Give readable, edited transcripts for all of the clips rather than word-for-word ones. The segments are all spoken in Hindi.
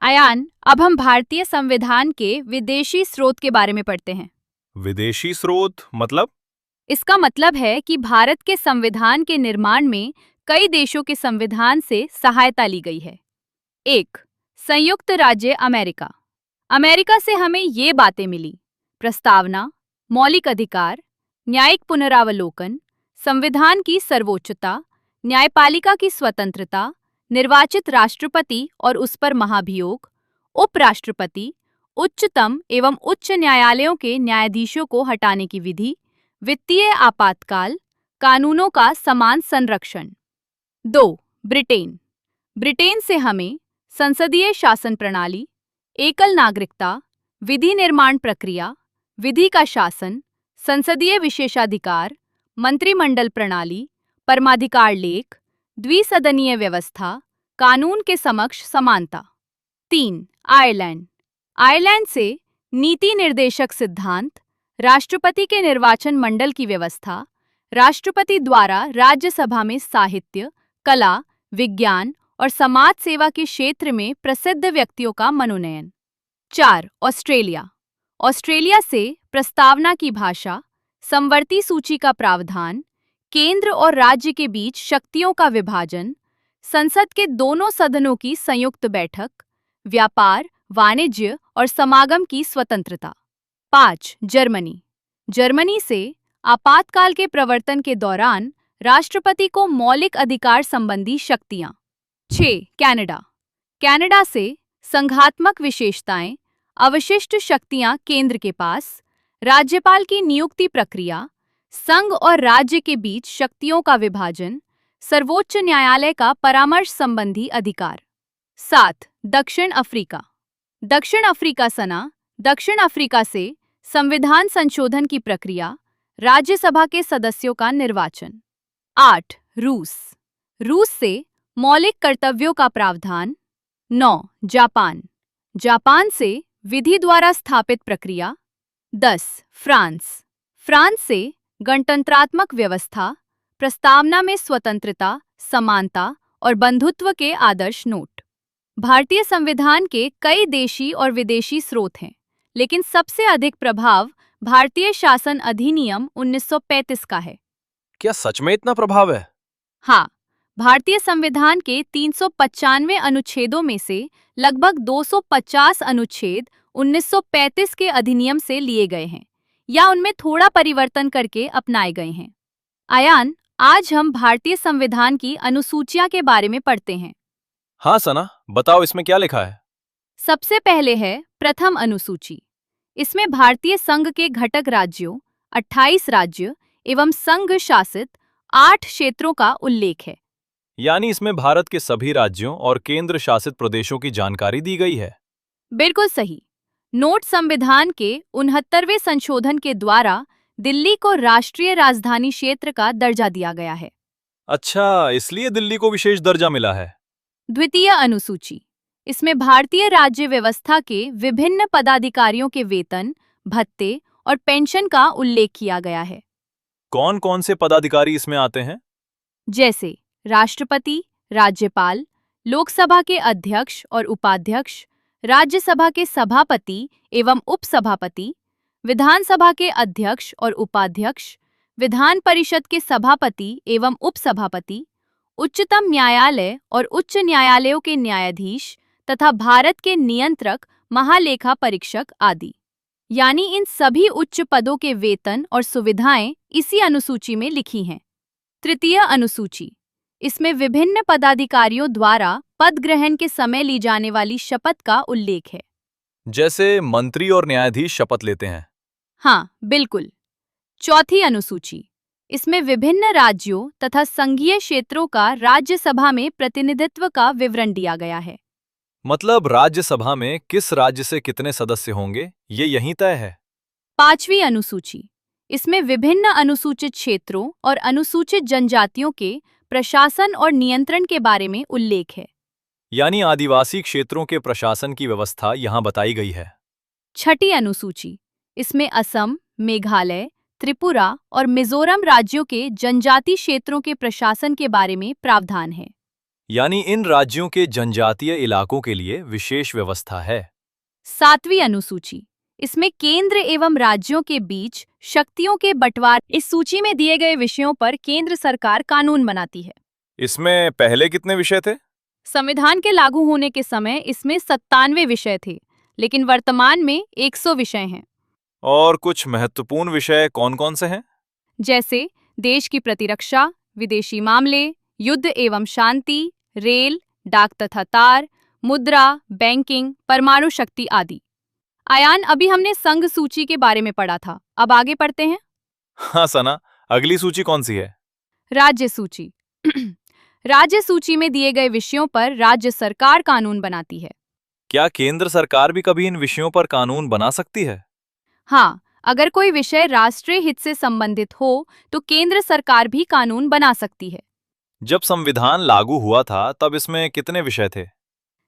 अयान, अब हम भारतीय संविधान के विदेशी स्रोत के बारे में पढ़ते हैं। विदेशी स्रोत मतलब? इसका मतलब है कि भारत के संविधान के निर्माण में कई देशों के संविधान से सहायता ली गई है। एक, संयुक्त राज्य अमेरिका। अमेरिका से हमें ये बातें मिली: प्रस्तावना, मौलिक अधिकार, न्यायिक पुनरावलोकन, संविधान की सर्वोच्चता, न्यायपालिका की स्वतंत्रता, निर्वाचित राष्ट्रपति और उस पर महाभियोग, उपराष्ट्रपति, उच्चतम एवं उच्च न्यायालयों के न्यायाधीशों को हटाने की विधि, वित्तीय आपातकाल, कानूनों का समान संरक्षण। 2, ब्रिटेन। ब्रिटेन से हमें संसदीय शासन प्रणाली, एकल नागरिकता, विधि निर्माण प्रक्रिया, विधि का शासन, संसदीय विशेषाधिकार, मंत्रिमंडल प्रणाली, परमाधिकार लेख, द्विसदनीय व्यवस्था, कानून के समक्ष समानता। 3, आयरलैंड। आयरलैंड से नीति निर्देशक सिद्धांत, राष्ट्रपति के निर्वाचन मंडल की व्यवस्था, राष्ट्रपति द्वारा राज्यसभा में साहित्य, कला, विज्ञान और समाज सेवा के क्षेत्र में प्रसिद्ध व्यक्तियों का मनोनयन। 4, ऑस्ट्रेलिया। ऑस्ट्रेलिया से प्रस्तावना की भाषा, समवर्ती सूची का प्रावधान, केंद्र और राज्य के बीच शक्तियों का विभाजन, संसद के दोनों सदनों की संयुक्त बैठक, व्यापार, वाणिज्य और समागम की स्वतंत्रता। 5, जर्मनी। जर्मनी से आपातकाल के प्रवर्तन के दौरान राष्ट्रपति को मौलिक अधिकार संबंधी शक्तियां। 6, कनाडा। कनाडा से संघात्मक विशेषताएं, अवशिष्ट शक्तियां केंद्र के पास, राज्यपाल की नियुक्ति प्रक्रिया, संघ और राज्य के बीच शक्तियों का विभाजन, सर्वोच्च न्यायालय का परामर्श संबंधी अधिकार। 7, दक्षिण अफ्रीका। दक्षिण अफ्रीका सना दक्षिण अफ्रीका से संविधान संशोधन की प्रक्रिया, राज्यसभा के सदस्यों का निर्वाचन। 8, रूस। रूस से मौलिक कर्तव्यों का प्रावधान। 9, जापान। जापान से विधि द्वारा स्थापित प्रक्रिया। 10, फ्रांस। फ्रांस से गणतंत्रात्मक व्यवस्था, प्रस्तावना में स्वतंत्रता, समानता और बंधुत्व के आदर्श नोट। भारतीय संविधान के कई देशी और विदेशी स्रोत हैं, लेकिन सबसे अधिक प्रभाव भारतीय शासन अधिनियम 1935 का है। क्या सच में इतना प्रभाव है? हाँ, भारतीय संविधान के 395 अनुच्छेदों में से लगभग 250 अनुच्छेद 1935 के अधिनियम से लिए गए हैं या उनमें थोड़ा परिवर्तन करके अपनाए गए हैं। अयान, आज हम भारतीय संविधान की अनुसूचियां के बारे में पढ़ते हैं। हाँ सना, बताओ इसमें क्या लिखा है? सबसे पहले है प्रथम अनुसूची। इसमें भारतीय संघ के घटक राज्यों, 28 राज्य एवं संघ शासित 8 क्षेत्रों का उल्लेख है। यानी इसमें भारत के सभी राज्यों और केंद्र शासित प्रदेशों की जानकारी दी गई है। बिल्कुल सही। नोट संविधान के 69वें संशोधन के द्वारा दिल्ली को राष्ट्रीय राजधानी क्षेत्र का दर्जा दिया गया है। अच्छा, इसलिए दिल्ली को विशेष दर्जा मिला है। द्वितीय अनुसूची। इसमें भारतीय राज्य व्यवस्था के विभिन्न पदाधिकारियों के वेतन, भत्ते और पेंशन का उल्लेख किया गया है। कौन कौन से पदाधिकारी इसमें आते हैं? जैसे राष्ट्रपति, राज्यपाल, लोकसभा के अध्यक्ष और उपाध्यक्ष, राज्यसभा के सभापति एवं उपसभापति, विधानसभा के अध्यक्ष और उपाध्यक्ष, विधान परिषद के सभापति एवं उपसभापति, उच्चतम न्यायालय और उच्च न्यायालयों के न्यायाधीश तथा भारत के नियंत्रक, महालेखा परीक्षक आदि। यानी इन सभी उच्च पदों के वेतन और सुविधाएं इसी अनुसूची में लिखी हैं। तृतीय अनुसूची। इसमें विभिन्न पदाधिकारियों द्वारा पद ग्रहण के समय ली जाने वाली शपथ का उल्लेख है। जैसे मंत्री और न्यायाधीश शपथ लेते हैं। हाँ, बिल्कुल। चौथी अनुसूची। इसमें विभिन्न राज्यों तथा संघीय क्षेत्रों का राज्यसभा में प्रतिनिधित्व का विवरण दिया गया है। मतलब राज्यसभा में किस राज्य से कितने सदस्य होंगे, ये यहीं तय है। पांचवी अनुसूची। इसमें विभिन्न अनुसूचित क्षेत्रों और अनुसूचित जनजातियों के प्रशासन और नियंत्रण के बारे में उल्लेख है। यानी आदिवासी क्षेत्रों के प्रशासन की व्यवस्था यहाँ बताई गई है। छठी अनुसूची। इसमें असम, मेघालय, त्रिपुरा और मिजोरम राज्यों के जनजाति क्षेत्रों के प्रशासन के बारे में प्रावधान है। यानी इन राज्यों के जनजातीय इलाकों के लिए विशेष व्यवस्था है। 7वीं अनुसूची, इसमें केंद्र एवं राज्यों के बीच शक्तियों के बंटवारे। इस सूची में दिए गए विषयों पर केंद्र सरकार कानून बनाती है। इसमें पहले कितने विषय थे? संविधान के लागू होने के समय इसमें 97 विषय थे, लेकिन वर्तमान में 100 विषय हैं। और कुछ महत्वपूर्ण विषय कौन-कौन से हैं? जैसे देश की प्रतिरक्षा, विदेशी मामले, युद्ध एवं शांति, रेल, डाक तथा तार, मुद्रा, बैंकिंग, परमाणु शक्ति आदि। आयान, अभी हमने संघ सूची के बारे में पढ़ा था, अब आगे पढ़ते हैं। हाँ सना, अगली सूची कौन सी है? राज्य सूची। राज्य सूची में दिए गए विषयों पर राज्य सरकार कानून बनाती है। क्या केंद्र सरकार भी कभी इन विषयों पर कानून बना सकती है? हाँ, अगर कोई विषय राष्ट्रीय हित से संबंधित हो तो केंद्र सरकार भी कानून बना सकती है। जब संविधान लागू हुआ था तब इसमें कितने विषय थे?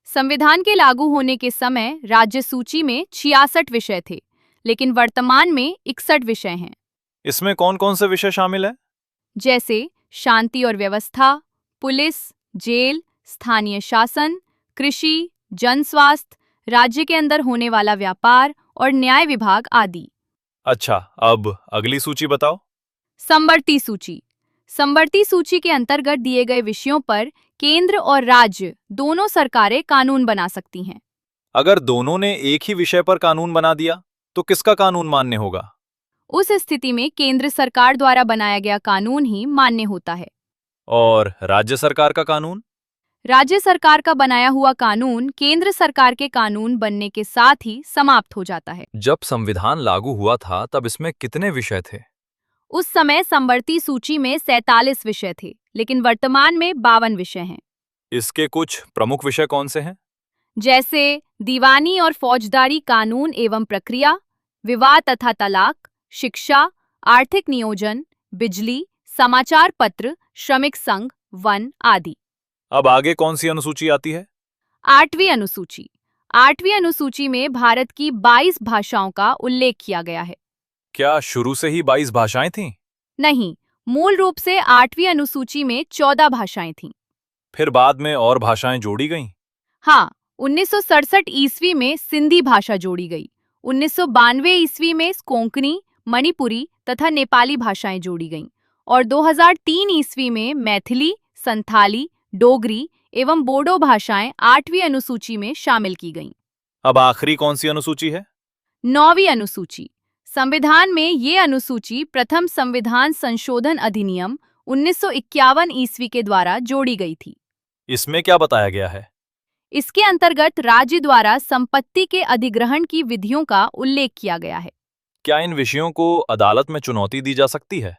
संविधान के लागू होने के समय राज्य सूची में 66 विषय थे, लेकिन वर्तमान में 61 विषय हैं। इसमें कौन-कौन से विषय शामिल है? जैसे शांति और व्यवस्था, पुलिस, जेल, स्थानीय शासन, कृषि, जन स्वास्थ्य, राज्य के अंदर होने वाला व्यापार और न्याय विभाग आदि। अच्छा, अब अगली सूची बताओ। समवर्ती सूची। समवर्ती सूची के अंतर्गत दिए गए विषयों पर केंद्र और राज्य दोनों सरकारें कानून बना सकती हैं। अगर दोनों ने एक ही विषय पर कानून बना दिया तो किसका कानून मान्य होगा? उस स्थिति में केंद्र सरकार द्वारा बनाया गया कानून ही मान्य होता है। और राज्य सरकार का कानून? राज्य सरकार का बनाया हुआ कानून केंद्र सरकार के कानून बनने के साथ ही समाप्त हो जाता है। जब संविधान लागू हुआ था तब इसमें कितने विषय थे? उस समय समवर्ती सूची में 47 विषय थे, लेकिन वर्तमान में 52 विषय हैं। इसके कुछ प्रमुख विषय कौन से हैं? जैसे दीवानी और फौजदारी कानून एवं प्रक्रिया, विवाह तथा तलाक, शिक्षा, आर्थिक नियोजन, बिजली, समाचार पत्र, श्रमिक संघ, वन आदि। अब आगे कौन सी अनुसूची आती है? 8वीं अनुसूची। 8वीं अनुसूची में भारत की 22 भाषाओं का उल्लेख किया गया है। क्या शुरू से ही 22 भाषाएं थीं? नहीं, मूल रूप से 8वीं अनुसूची में 14 भाषाएं थीं। फिर बाद में और भाषाएं जोड़ी गईं? हाँ, 1967 ईस्वी में सिंधी भाषा जोड़ी गई। 1992 ईस्वी में कोंकणी, मणिपुरी तथा नेपाली भाषाएं जोड़ी गईं और 2003 ईस्वी में मैथिली, संथाली, डोगरी एवं बोडो भाषाएं 8वीं अनुसूची में शामिल की गईं। अब आखिरी कौन सी अनुसूची है? 9वीं अनुसूची। संविधान में ये अनुसूची प्रथम संविधान संशोधन अधिनियम 1951 ईस्वी के द्वारा जोड़ी गई थी। इसमें क्या बताया गया है? इसके अंतर्गत राज्य द्वारा संपत्ति के अधिग्रहण की विधियों का उल्लेख किया गया है। क्या इन विषयों को अदालत में चुनौती दी जा सकती है?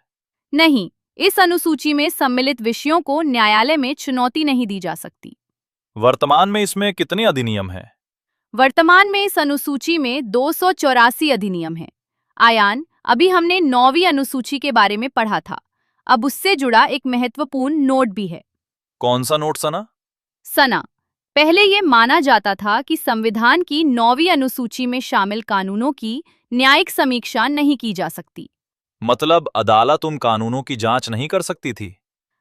नहीं, इस अनुसूची में सम्मिलित विषयों को न्यायालय में चुनौती नहीं दी जा सकती। वर्तमान में इसमें कितने अधिनियम हैं? वर्तमान में इस अनुसूची में 284 अधिनियम हैं। आयान, अभी हमने 9वीं अनुसूची के बारे में पढ़ा था। अब उससे जुड़ा एक महत्वपूर्ण नोट भी है। कौन सा नोट सना? सना, पहले ये माना जाता था कि संविधान की 9वीं अनुसूची में शामिल कानूनों की न्यायिक समीक्षा नहीं की जा सकती। मतलब अदालत उन कानूनों की जांच नहीं कर सकती थी?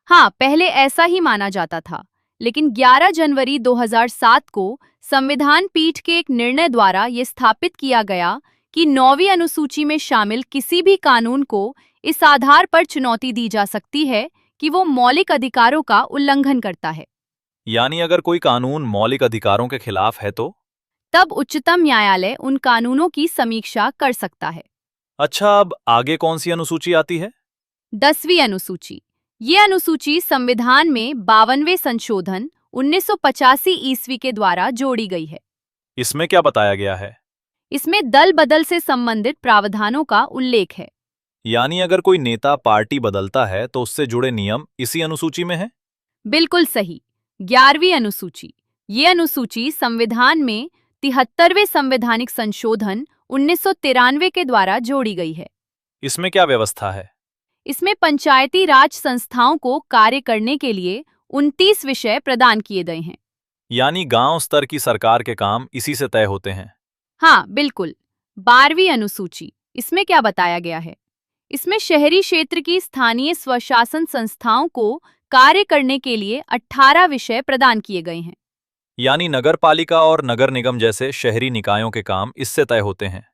हाँ, पहले ऐसा ही माना जाता था, लेकिन 11 जनवरी 2007 को संविधान पीठ के एक निर्णय द्वारा ये स्थापित किया गया कि 9वीं अनुसूची में शामिल किसी भी कानून को इस आधार पर चुनौती दी जा सकती है कि वो मौलिक अधिकारों का उल्लंघन करता है। यानी अगर कोई कानून मौलिक अधिकारों के खिलाफ है तो? तब उच्चतम न्यायालय उन कानूनों की समीक्षा कर सकता है। अच्छा, अब आगे कौन सी अनुसूची आती है? 10वीं अनुसूची। ये अनुसूची संविधान में 52वें संशोधन 1985 ईस्वी के द्वारा जोड़ी गई है। इसमें क्या बताया गया है? इसमें दल बदल से संबंधित प्रावधानों का उल्लेख है। यानी अगर कोई नेता पार्टी बदलता है तो उससे जुड़े नियम इसी अनुसूची में हैं? बिल्कुल सही। 11वीं अनुसूची। ये अनुसूची संविधान में 73वें संवैधानिक संशोधन 1993 के द्वारा जोड़ी गई है। इसमें क्या व्यवस्था है? इसमें पंचायती राज संस्थाओं को कार्य करने के लिए 29 विषय प्रदान किए गए हैं। यानी गांव स्तर की सरकार के काम इसी से तय होते हैं? हाँ, बिल्कुल। 12वीं अनुसूची। इसमें क्या बताया गया है? इसमें शहरी क्षेत्र की स्थानीय स्वशासन संस्थाओं को कार्य करने के लिए 18 विषय प्रदान किए गए हैं। यानी नगर पालिका और नगर निगम जैसे शहरी निकायों के काम इससे तय होते हैं।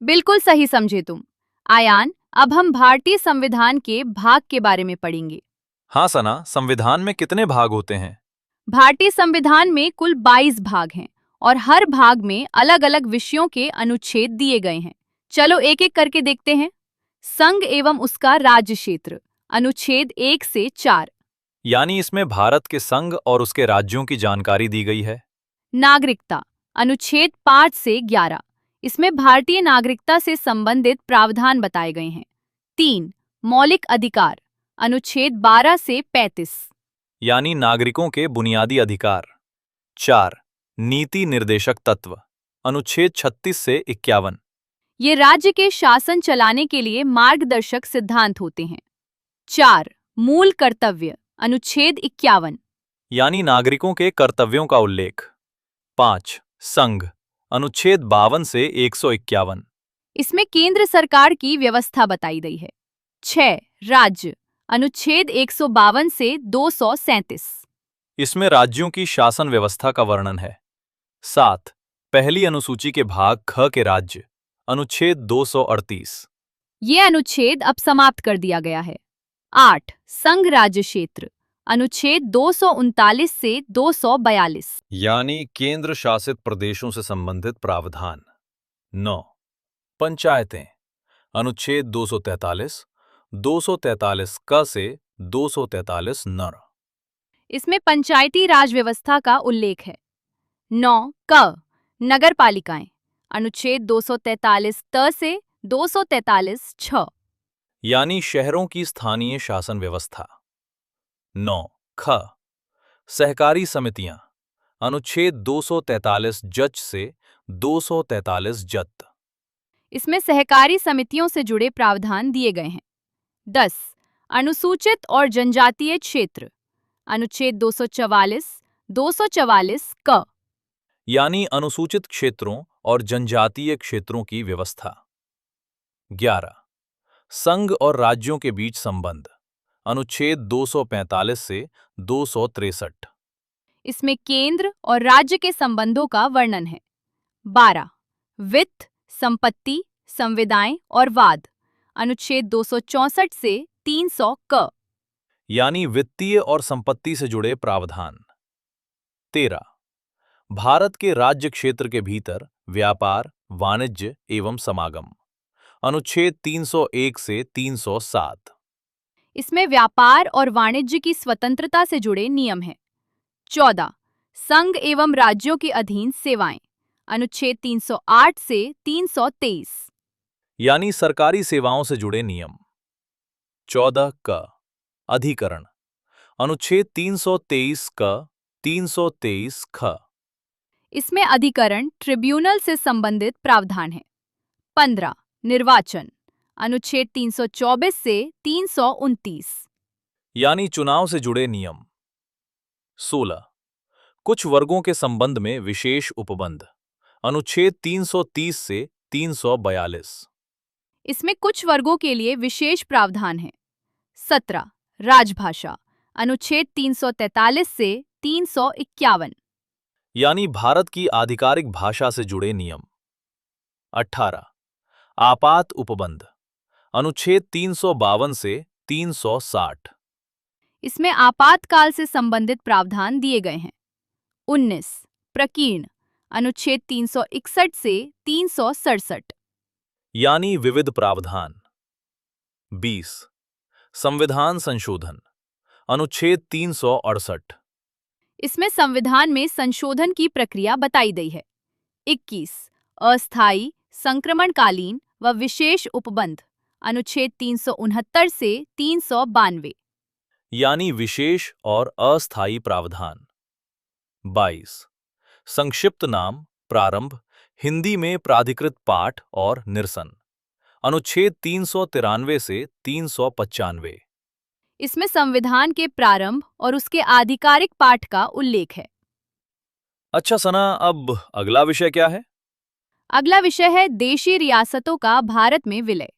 बिल्कुल सही समझे तुम। आयान, अब हम भारतीय संविधान के भाग के बारे में पढ़ेंगे। हाँ सना, संविधान में कितने भाग होते हैं? भारतीय संविधान में कुल 22 भाग हैं और हर भाग में अलग अलग विषयों के अनुच्छेद दिए गए हैं। चलो एक एक करके देखते हैं। संघ एवं उसका राज्य क्षेत्र, अनुच्छेद 1 से 4। यानी इसमें भारत के संघ और उसके राज्यों की जानकारी दी गई है। नागरिकता, अनुच्छेद 5 से 11। इसमें भारतीय नागरिकता से संबंधित प्रावधान बताए गए हैं। 3, मौलिक अधिकार, अनुच्छेद 12 से 35। यानी नागरिकों के बुनियादी अधिकार। 4, नीति निर्देशक तत्व, अनुच्छेद 36 से 51। ये राज्य के शासन चलाने के लिए मार्गदर्शक सिद्धांत होते हैं। 4, मूल कर्तव्य, अनुच्छेद 51। यानी नागरिकों के कर्तव्यों का उल्लेख। 5, संघ, अनुच्छेद 52 से 151। इसमें केंद्र सरकार की व्यवस्था बताई गई है। 6, राज्य, अनुच्छेद 152 से 237। इसमें राज्यों की शासन व्यवस्था का वर्णन है। 7, पहली अनुसूची के भाग ख के राज्य, अनुच्छेद 238। ये अनुच्छेद अब समाप्त कर दिया गया है। 8, संघ राज्य क्षेत्र, अनुच्छेद 239 से 242। यानी केंद्र शासित प्रदेशों से संबंधित प्रावधान। 9, पंचायतें, अनुच्छेद 243, 243 क से 243 नर। इसमें पंचायती राज व्यवस्था का उल्लेख है। 9 क, नगर पालिकाएं, अनुच्छेद 243 त से 243 छ। यानी शहरों की स्थानीय शासन व्यवस्था। 9 ख, सहकारी समितियां, अनुच्छेद 243 जच से 243 जत। इसमें सहकारी समितियों से जुड़े प्रावधान दिए गए हैं। 10, अनुसूचित और जनजातीय क्षेत्र, अनुच्छेद 244, 244 क। यानी अनुसूचित क्षेत्रों और जनजातीय क्षेत्रों की व्यवस्था। 11, संघ और राज्यों के बीच संबंध, अनुच्छेद 245 से 263। इसमें केंद्र और राज्य के संबंधों का वर्णन है। 12, वित्त, संपत्ति, संविदाएं और वाद, अनुच्छेद 264 से 300 क। यानी वित्तीय और संपत्ति से जुड़े प्रावधान। 13, भारत के राज्य क्षेत्र के भीतर व्यापार, वाणिज्य एवं समागम, अनुच्छेद 301 से 307। इसमें व्यापार और वाणिज्य की स्वतंत्रता से जुड़े नियम हैं। 14, संघ एवं राज्यों के अधीन सेवाएं, अनुच्छेद 308 से 323। यानी सरकारी सेवाओं से जुड़े नियम। 14 क, अधिकरण, अनुच्छेद 323 क 323 ख। इसमें अधिकरण ट्रिब्यूनल से संबंधित प्रावधान है। 15, निर्वाचन, अनुच्छेद 324 से 329। यानी चुनाव से जुड़े नियम। 16, कुछ वर्गों के संबंध में विशेष उपबंध, अनुच्छेद 330 से 342। इसमें कुछ वर्गों के लिए विशेष प्रावधान है। 17, राजभाषा, अनुच्छेद 343 से 351। यानी भारत की आधिकारिक भाषा से जुड़े नियम। 18, आपात उपबंध, अनुच्छेद 352 से 360। इसमें आपातकाल से संबंधित प्रावधान दिए गए हैं। 19, प्रकीर्ण, अनुच्छेद 361 से 367। यानी विविध प्रावधान। 20, संविधान संशोधन, अनुच्छेद 368। इसमें संविधान में संशोधन की प्रक्रिया बताई गई है। 21, अस्थायी, संक्रमणकालीन व विशेष उपबंध, अनुच्छेद 369 से 392। यानी विशेष और अस्थायी प्रावधान। 22, संक्षिप्त नाम, प्रारंभ, हिंदी में प्राधिकृत पाठ और निरसन, अनुच्छेद 393 से 395। इसमें संविधान के प्रारंभ और उसके आधिकारिक पाठ का उल्लेख है। अच्छा सना, अब अगला विषय क्या है? अगला विषय है देशी रियासतों का भारत में विलय।